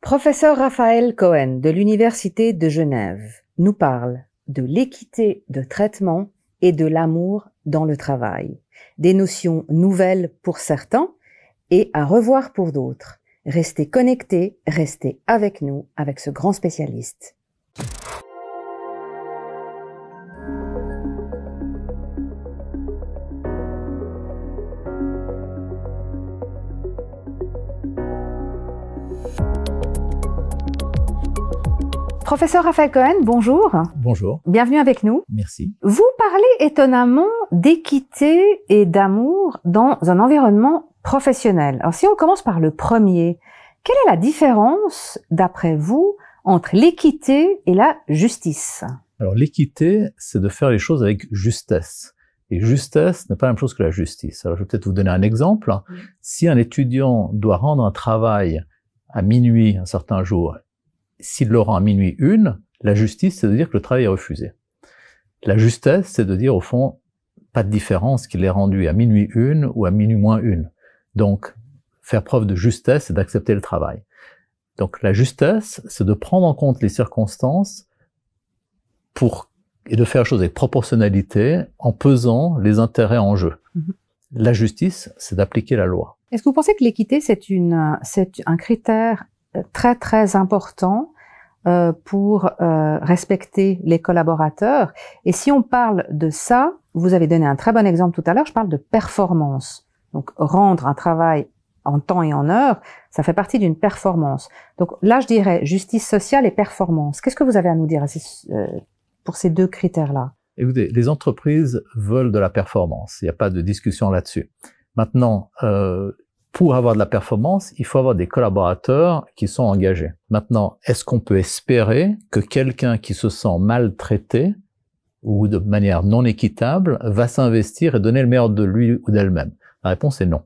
Professeur Raphaël Cohen de l'Université de Genève nous parle de l'équité de traitement et de l'amour dans le travail. Des notions nouvelles pour certains et à revoir pour d'autres. Restez connectés, restez avec nous, avec ce grand spécialiste. Professeur Raphaël Cohen, bonjour. Bonjour. Bienvenue avec nous. Merci. Vous parlez étonnamment d'équité et d'amour dans un environnement professionnel. Alors si on commence par le premier, quelle est la différence, d'après vous, entre l'équité et la justice? Alors l'équité, c'est de faire les choses avec justesse. Et justesse n'est pas la même chose que la justice. Alors je vais peut-être vous donner un exemple. Si un étudiant doit rendre un travail à minuit un certain jour, s'il le rend à minuit 1, la justice, c'est de dire que le travail est refusé. La justesse, c'est de dire, au fond, pas de différence qu'il est rendu à minuit 1 ou à minuit moins 1. Donc, faire preuve de justesse, c'est d'accepter le travail. Donc, la justesse, c'est de prendre en compte les circonstances et de faire les choses avec proportionnalité en pesant les intérêts en jeu. La justice, c'est d'appliquer la loi. Est-ce que vous pensez que l'équité, c'est un critère très très important pour respecter les collaborateurs? Et si on parle de ça, vous avez donné un très bon exemple tout à l'heure, je parle de performance. Donc rendre un travail en temps et en heure, ça fait partie d'une performance. Donc là, je dirais justice sociale et performance. Qu'est-ce que vous avez à nous dire pour ces deux critères-là? Écoutez, les entreprises veulent de la performance, il n'y a pas de discussion là-dessus. Maintenant, pour avoir de la performance, il faut avoir des collaborateurs qui sont engagés. Maintenant, est-ce qu'on peut espérer que quelqu'un qui se sent maltraité ou de manière non équitable va s'investir et donner le meilleur de lui ou d'elle-même? La réponse est non.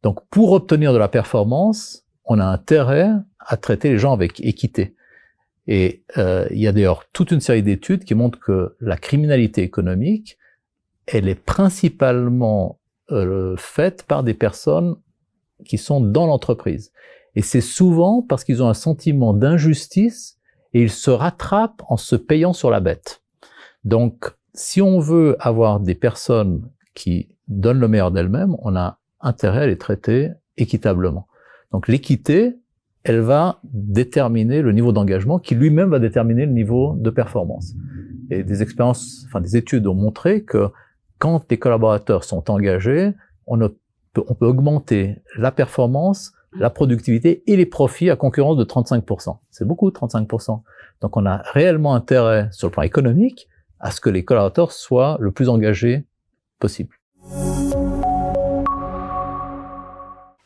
Donc, pour obtenir de la performance, on a intérêt à traiter les gens avec équité. Et il y a d'ailleurs toute une série d'études qui montrent que la criminalité économique, elle est principalement faite par des personnes qui sont dans l'entreprise. Et c'est souvent parce qu'ils ont un sentiment d'injustice et ils se rattrapent en se payant sur la bête. Donc, si on veut avoir des personnes qui donnent le meilleur d'elles-mêmes, on a intérêt à les traiter équitablement. Donc, l'équité, elle va déterminer le niveau d'engagement qui lui-même va déterminer le niveau de performance. Et des études ont montré que quand les collaborateurs sont engagés, on peut augmenter la performance, la productivité et les profits à concurrence de 35%. C'est beaucoup, 35%. Donc, on a réellement intérêt, sur le plan économique, à ce que les collaborateurs soient le plus engagés possible.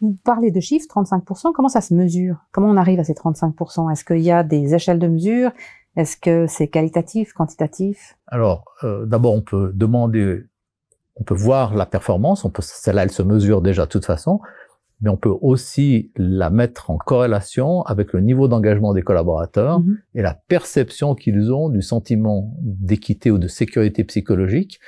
Vous parlez de chiffres, 35%, comment ça se mesure? Comment on arrive à ces 35%? Est-ce qu'il y a des échelles de mesure? Est-ce que c'est qualitatif, quantitatif? Alors, d'abord, on peut voir la performance, celle-là, elle se mesure déjà de toute façon, mais on peut aussi la mettre en corrélation avec le niveau d'engagement des collaborateurs et la perception qu'ils ont du sentiment d'équité ou de sécurité psychologique.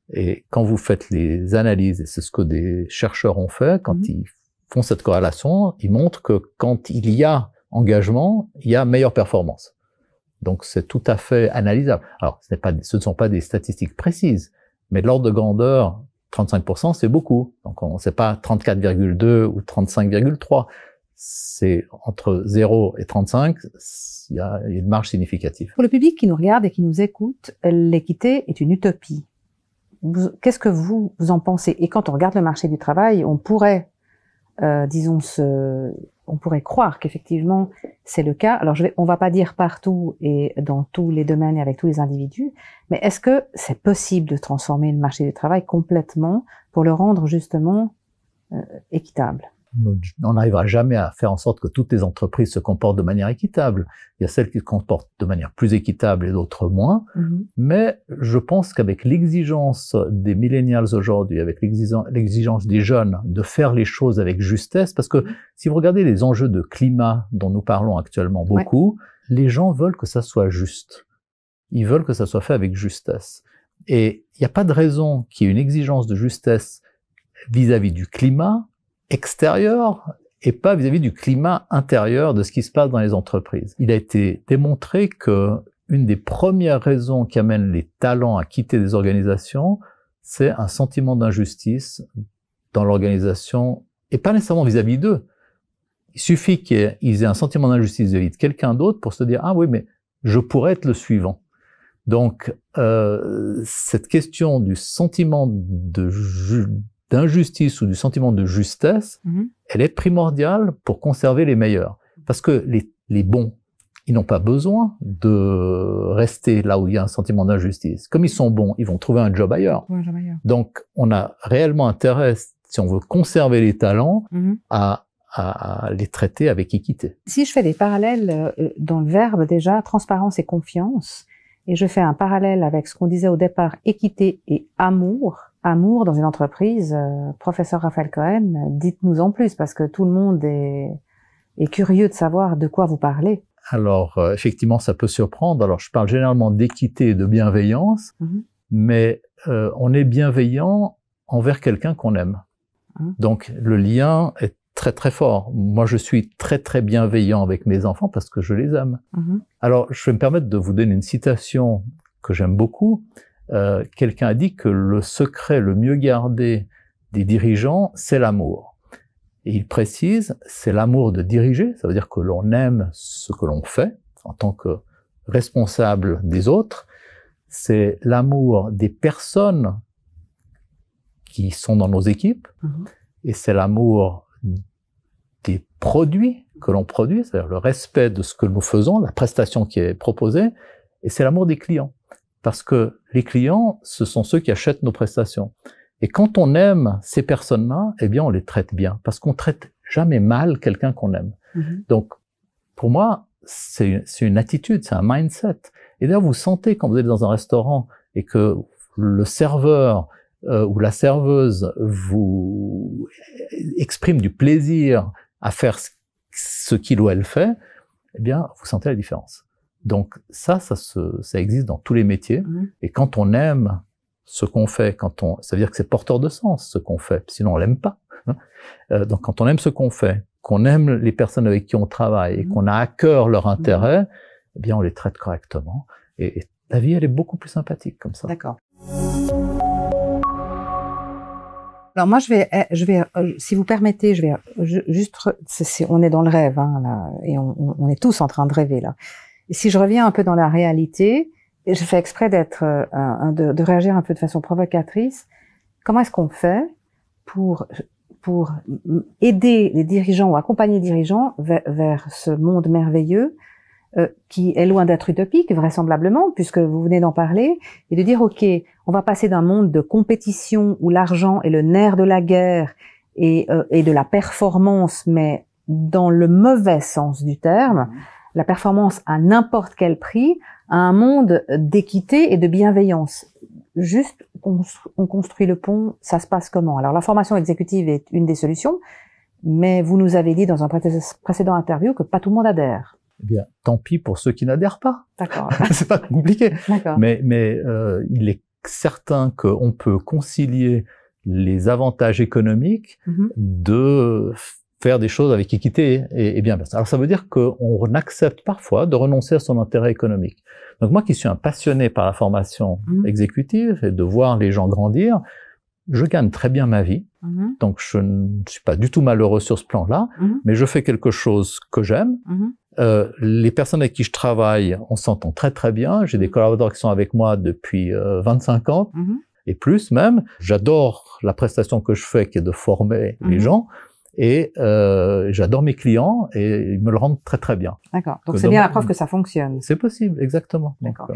Et quand vous faites les analyses, et c'est ce que des chercheurs ont fait, quand ils font cette corrélation, ils montrent que quand il y a engagement, il y a meilleure performance. Donc c'est tout à fait analysable. Alors ce ne sont pas des statistiques précises, mais de l'ordre de grandeur, 35%, c'est beaucoup. Donc, on ne sait pas 34,2 ou 35,3. C'est entre 0 et 35, il y a une marge significative. Pour le public qui nous regarde et qui nous écoute, l'équité est une utopie. Qu'est-ce que vous en pensez? Et quand on regarde le marché du travail, on pourrait, on pourrait croire qu'effectivement c'est le cas. Alors on va pas dire partout et dans tous les domaines et avec tous les individus, mais est-ce que c'est possible de transformer le marché du travail complètement pour le rendre justement équitable? On n'arrivera jamais à faire en sorte que toutes les entreprises se comportent de manière équitable. Il y a celles qui se comportent de manière plus équitable et d'autres moins. Mais je pense qu'avec l'exigence des millennials aujourd'hui, avec l'exigence des jeunes de faire les choses avec justesse, parce que si vous regardez les enjeux de climat dont nous parlons actuellement beaucoup, les gens veulent que ça soit juste. Ils veulent que ça soit fait avec justesse. Et il n'y a pas de raison qu'il y ait une exigence de justesse vis-à-vis du climat extérieur et pas vis-à-vis du climat intérieur de ce qui se passe dans les entreprises. Il a été démontré que une des premières raisons qui amène les talents à quitter des organisations, c'est un sentiment d'injustice dans l'organisation, et pas nécessairement vis-à-vis d'eux. Il suffit qu'ils aient un sentiment d'injustice vis-à-vis de quelqu'un d'autre pour se dire « Ah oui, mais je pourrais être le suivant ». Donc, cette question du sentiment d'injustice ou du sentiment de justesse, elle est primordiale pour conserver les meilleurs. Parce que les bons, ils n'ont pas besoin de rester là où il y a un sentiment d'injustice. Comme ils sont bons, ils vont trouver un job ailleurs. Donc, on a réellement intérêt, si on veut conserver les talents, à les traiter avec équité. Si je fais des parallèles dans le verbe déjà, transparence et confiance, et je fais un parallèle avec ce qu'on disait au départ, équité et amour. Amour dans une entreprise, professeur Raphaël Cohen, dites-nous en plus, parce que tout le monde est curieux de savoir de quoi vous parlez. Alors, effectivement, ça peut surprendre. Alors, je parle généralement d'équité et de bienveillance, mais on est bienveillant envers quelqu'un qu'on aime. Donc, le lien est très très fort. Moi, je suis très très bienveillant avec mes enfants parce que je les aime. Alors, je vais me permettre de vous donner une citation que j'aime beaucoup. Quelqu'un a dit que le secret le mieux gardé des dirigeants, c'est l'amour. Et il précise, c'est l'amour de diriger, ça veut dire que l'on aime ce que l'on fait en tant que responsable des autres. C'est l'amour des personnes qui sont dans nos équipes, et c'est l'amour des produits que l'on produit, c'est-à-dire le respect de ce que nous faisons, la prestation qui est proposée, et c'est l'amour des clients. Parce que les clients, ce sont ceux qui achètent nos prestations. Et quand on aime ces personnes-là, eh bien, on les traite bien. Parce qu'on traite jamais mal quelqu'un qu'on aime. Donc, pour moi, c'est une attitude, c'est un mindset. Et d'ailleurs, vous sentez quand vous êtes dans un restaurant et que le serveur ou la serveuse vous exprime du plaisir à faire ce qu'il ou elle fait, eh bien, vous sentez la différence. Donc ça existe dans tous les métiers. Et quand on aime ce qu'on fait, ça veut dire que c'est porteur de sens ce qu'on fait, sinon on l'aime pas. Donc quand on aime ce qu'on fait, qu'on aime les personnes avec qui on travaille et qu'on a à cœur leur intérêt, eh bien on les traite correctement. Et la vie, elle est beaucoup plus sympathique comme ça. D'accord. Alors moi, je vais, si vous permettez, je vais juste, on est dans le rêve, hein, là, et on est tous en train de rêver là. Et si je reviens un peu dans la réalité, et je fais exprès de réagir un peu de façon provocatrice, comment est-ce qu'on fait pour aider les dirigeants ou accompagner les dirigeants vers ce monde merveilleux qui est loin d'être utopique, vraisemblablement, puisque vous venez d'en parler, et de dire, OK, on va passer d'un monde de compétition où l'argent est le nerf de la guerre et de la performance, mais dans le mauvais sens du terme, la performance à n'importe quel prix, à un monde d'équité et de bienveillance. Juste, on construit le pont, ça se passe comment? Alors, la formation exécutive est une des solutions, mais vous nous avez dit dans un précédent interview que pas tout le monde adhère. Eh bien, tant pis pour ceux qui n'adhèrent pas. D'accord. C'est pas compliqué. D'accord. Mais il est certain qu'on peut concilier les avantages économiques de faire des choses avec équité et bienveillance. Alors ça veut dire qu'on accepte parfois de renoncer à son intérêt économique. Donc moi qui suis un passionné par la formation exécutive et de voir les gens grandir, je gagne très bien ma vie. Donc je ne suis pas du tout malheureux sur ce plan-là, mais je fais quelque chose que j'aime. Les personnes avec qui je travaille, on s'entend très très bien. J'ai des collaborateurs qui sont avec moi depuis 25 ans et plus même. J'adore la prestation que je fais qui est de former les gens. Et j'adore mes clients et ils me le rendent très très bien. D'accord. Donc c'est bien la preuve que ça fonctionne. C'est possible, exactement. D'accord.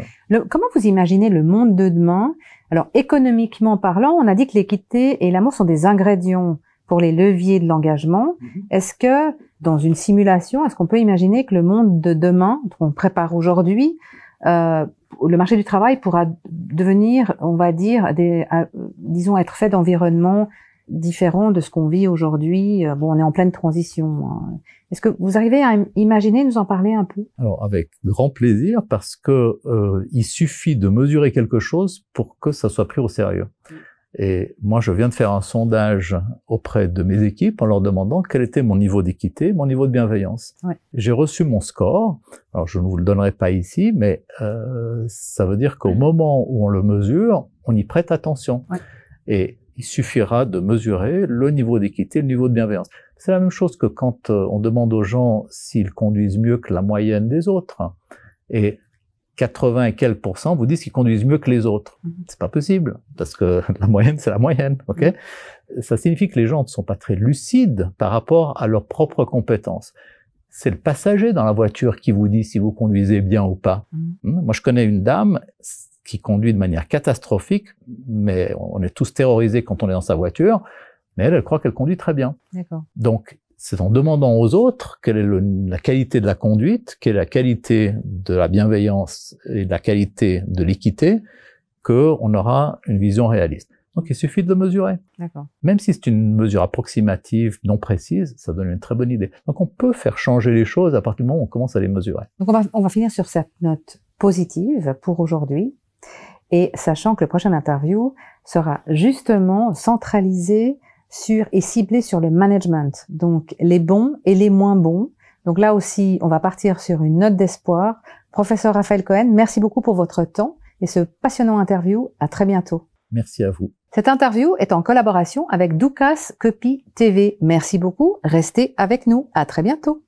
Comment vous imaginez le monde de demain? Alors économiquement parlant, on a dit que l'équité et l'amour sont des ingrédients pour les leviers de l'engagement. Est-ce que dans une simulation, est-ce qu'on peut imaginer que le monde de demain, qu'on prépare aujourd'hui, le marché du travail pourra devenir, on va dire, disons être fait d'environnements différent de ce qu'on vit aujourd'hui. Bon, on est en pleine transition. Est-ce que vous arrivez à imaginer, nous en parler un peu? Alors, avec grand plaisir, parce que il suffit de mesurer quelque chose pour que ça soit pris au sérieux. Et moi, je viens de faire un sondage auprès de mes équipes en leur demandant quel était mon niveau d'équité, mon niveau de bienveillance. Ouais. J'ai reçu mon score. Alors, je ne vous le donnerai pas ici, mais ça veut dire qu'au moment où on le mesure, on y prête attention. Ouais. Et il suffira de mesurer le niveau d'équité, le niveau de bienveillance. C'est la même chose que quand on demande aux gens s'ils conduisent mieux que la moyenne des autres. Et 80 et quelques % vous disent qu'ils conduisent mieux que les autres. C'est pas possible, parce que la moyenne, c'est la moyenne, ok? Ça signifie que les gens ne sont pas très lucides par rapport à leurs propres compétences. C'est le passager dans la voiture qui vous dit si vous conduisez bien ou pas. Moi, je connais une dame qui conduit de manière catastrophique, mais on est tous terrorisés quand on est dans sa voiture, mais elle croit qu'elle conduit très bien. D'accord. Donc, c'est en demandant aux autres quelle est la qualité de la conduite, quelle est la qualité de la bienveillance et la qualité de l'équité qu'on aura une vision réaliste. Donc, il suffit de le mesurer. D'accord. Même si c'est une mesure approximative, non précise, ça donne une très bonne idée. Donc, on peut faire changer les choses à partir du moment où on commence à les mesurer. Donc, on va finir sur cette note positive pour aujourd'hui. Et sachant que le prochain interview sera justement centralisé sur et ciblé sur le management, donc les bons et les moins bons. Donc là aussi, on va partir sur une note d'espoir. Professeur Raphaël Cohen, merci beaucoup pour votre temps et ce passionnant interview. À très bientôt. Merci à vous. Cette interview est en collaboration avec Doukas Copy TV. Merci beaucoup. Restez avec nous. À très bientôt.